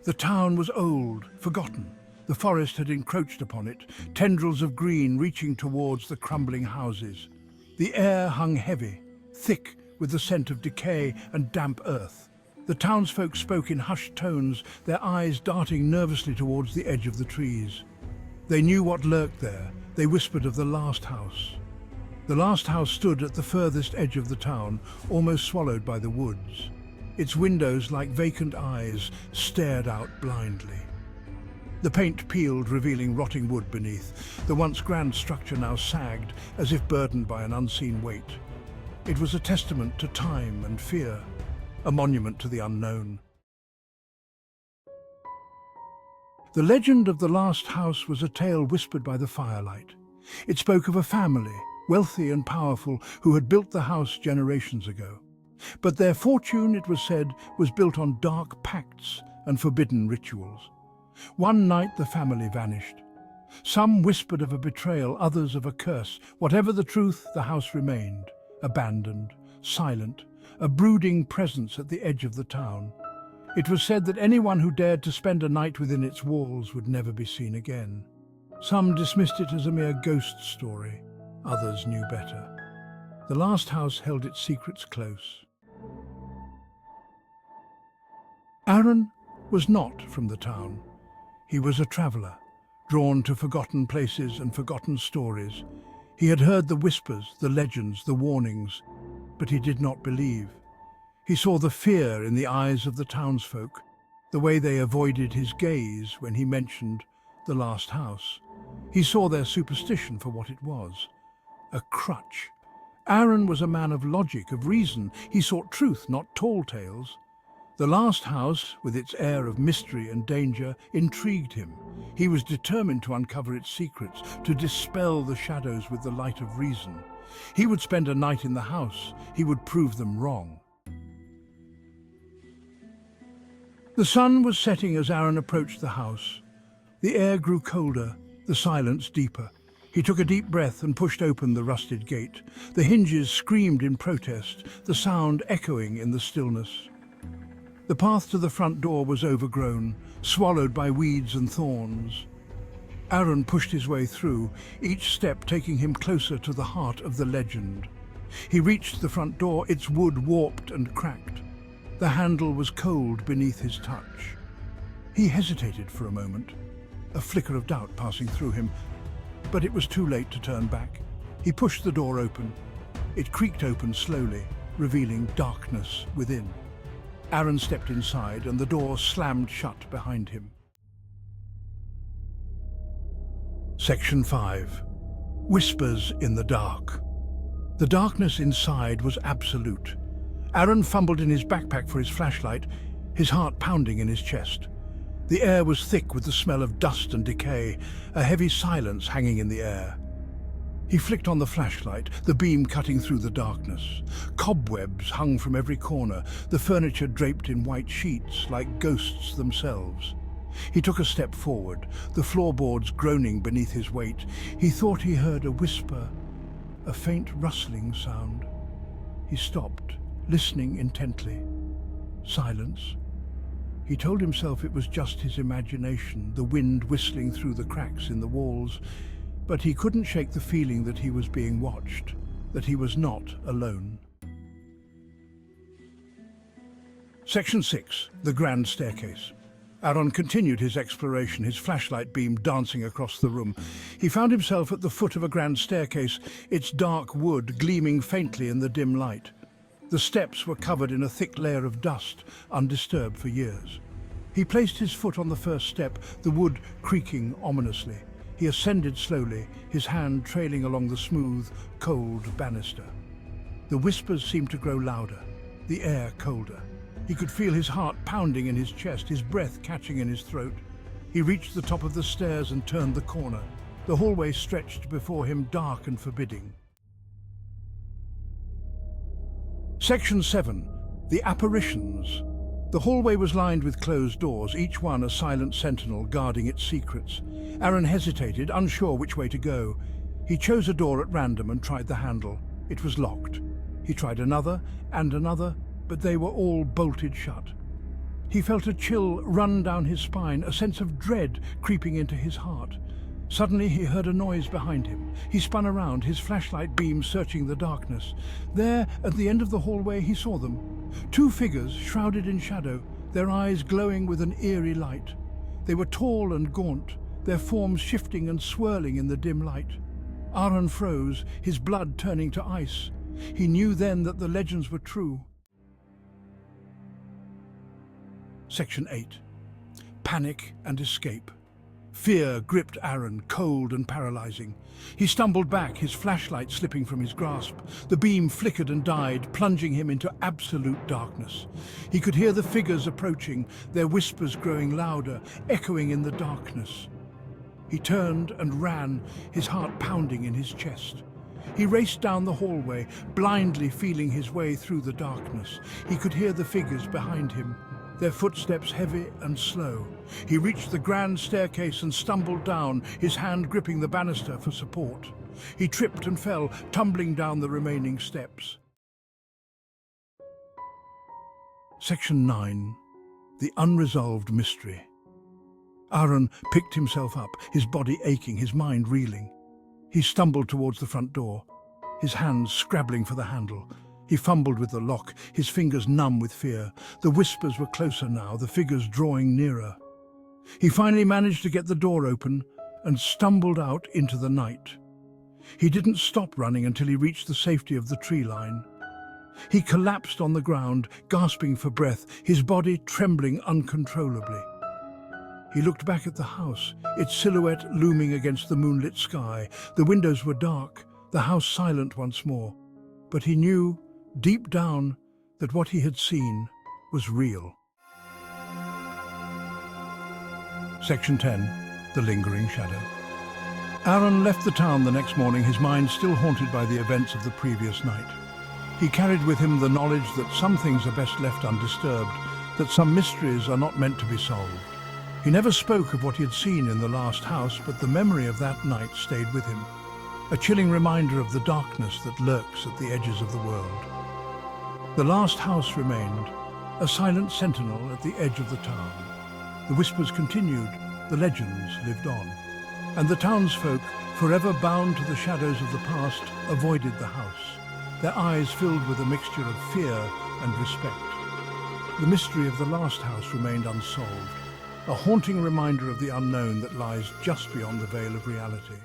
The town was old, forgotten. The forest had encroached upon it, tendrils of green reaching towards the crumbling houses. The air hung heavy, thick with the scent of decay and damp earth. The townsfolk spoke in hushed tones, their eyes darting nervously towards the edge of the trees. They knew what lurked there. They whispered of the last house. The last house stood at the furthest edge of the town, almost swallowed by the woods. Its windows, like vacant eyes, stared out blindly. The paint peeled, revealing rotting wood beneath. The once grand structure now sagged, as if burdened by an unseen weight. It was a testament to time and fear, a monument to the unknown. The legend of the last house was a tale whispered by the firelight. It spoke of a family, wealthy and powerful, who had built the house generations ago. But their fortune, it was said, was built on dark pacts and forbidden rituals. One night the family vanished. Some whispered of a betrayal, others of a curse. Whatever the truth, the house remained, abandoned, silent, a brooding presence at the edge of the town. It was said that anyone who dared to spend a night within its walls would never be seen again. Some dismissed it as a mere ghost story. Others knew better. The last house held its secrets close. Aaron was not from the town. He was a traveller, drawn to forgotten places and forgotten stories. He had heard the whispers, the legends, the warnings, but he did not believe. He saw the fear in the eyes of the townsfolk, the way they avoided his gaze when he mentioned the last house. He saw their superstition for what it was, a crutch. Aaron was a man of logic, of reason. He sought truth, not tall tales. The last house, with its air of mystery and danger, intrigued him. He was determined to uncover its secrets, to dispel the shadows with the light of reason. He would spend a night in the house. He would prove them wrong. The sun was setting as Aaron approached the house. The air grew colder, the silence deeper. He took a deep breath and pushed open the rusted gate. The hinges screamed in protest, the sound echoing in the stillness. The path to the front door was overgrown, swallowed by weeds and thorns. Aaron pushed his way through, each step taking him closer to the heart of the legend. He reached the front door, its wood warped and cracked. The handle was cold beneath his touch. He hesitated for a moment, a flicker of doubt passing through him, but it was too late to turn back. He pushed the door open. It creaked open slowly, revealing darkness within. Aaron stepped inside and the door slammed shut behind him. Section 5. Whispers in the dark. The darkness inside was absolute. Aaron fumbled in his backpack for his flashlight, his heart pounding in his chest. The air was thick with the smell of dust and decay, a heavy silence hanging in the air. He flicked on the flashlight, the beam cutting through the darkness. Cobwebs hung from every corner, the furniture draped in white sheets like ghosts themselves. He took a step forward, the floorboards groaning beneath his weight. He thought he heard a whisper, a faint rustling sound. He stopped, listening intently. Silence. He told himself it was just his imagination, the wind whistling through the cracks in the walls, but he couldn't shake the feeling that he was being watched, that he was not alone. Section 6. The Grand Staircase. Aaron continued his exploration, his flashlight beam dancing across the room. He found himself at the foot of a grand staircase, its dark wood gleaming faintly in the dim light. The steps were covered in a thick layer of dust, undisturbed for years. He placed his foot on the first step, the wood creaking ominously. He ascended slowly, his hand trailing along the smooth, cold banister. The whispers seemed to grow louder, the air colder. He could feel his heart pounding in his chest, his breath catching in his throat. He reached the top of the stairs and turned the corner. The hallway stretched before him, dark and forbidding. Section 7. The Apparitions. The hallway was lined with closed doors, each one a silent sentinel guarding its secrets. Aaron hesitated, unsure which way to go. He chose a door at random and tried the handle. It was locked. He tried another and another, but they were all bolted shut. He felt a chill run down his spine, a sense of dread creeping into his heart. Suddenly he heard a noise behind him. He spun around, his flashlight beam searching the darkness. There, at the end of the hallway, he saw them. Two figures shrouded in shadow, their eyes glowing with an eerie light. They were tall and gaunt, their forms shifting and swirling in the dim light. Aaron froze, his blood turning to ice. He knew then that the legends were true. Section 8. Panic and escape. Fear gripped Aaron, cold and paralyzing. He stumbled back, his flashlight slipping from his grasp. The beam flickered and died, plunging him into absolute darkness. He could hear the figures approaching, their whispers growing louder, echoing in the darkness. He turned and ran, his heart pounding in his chest. He raced down the hallway, blindly feeling his way through the darkness. He could hear the figures behind him, their footsteps heavy and slow. He reached the grand staircase and stumbled down, his hand gripping the banister for support. He tripped and fell, tumbling down the remaining steps. Section 9. The Unresolved Mystery. Aaron picked himself up, his body aching, his mind reeling. He stumbled towards the front door, his hands scrabbling for the handle. He fumbled with the lock, his fingers numb with fear. The whispers were closer now, the figures drawing nearer. He finally managed to get the door open and stumbled out into the night. He didn't stop running until he reached the safety of the tree line. He collapsed on the ground, gasping for breath, his body trembling uncontrollably. He looked back at the house, its silhouette looming against the moonlit sky. The windows were dark, the house silent once more. But he knew, deep down, that what he had seen was real. Section 10. The Lingering Shadow. Aaron left the town the next morning, his mind still haunted by the events of the previous night. He carried with him the knowledge that some things are best left undisturbed, that some mysteries are not meant to be solved. He never spoke of what he had seen in the last house, but the memory of that night stayed with him, a chilling reminder of the darkness that lurks at the edges of the world. The last house remained, a silent sentinel at the edge of the town. The whispers continued, the legends lived on, and the townsfolk, forever bound to the shadows of the past, avoided the house, their eyes filled with a mixture of fear and respect. The mystery of the last house remained unsolved, a haunting reminder of the unknown that lies just beyond the veil of reality.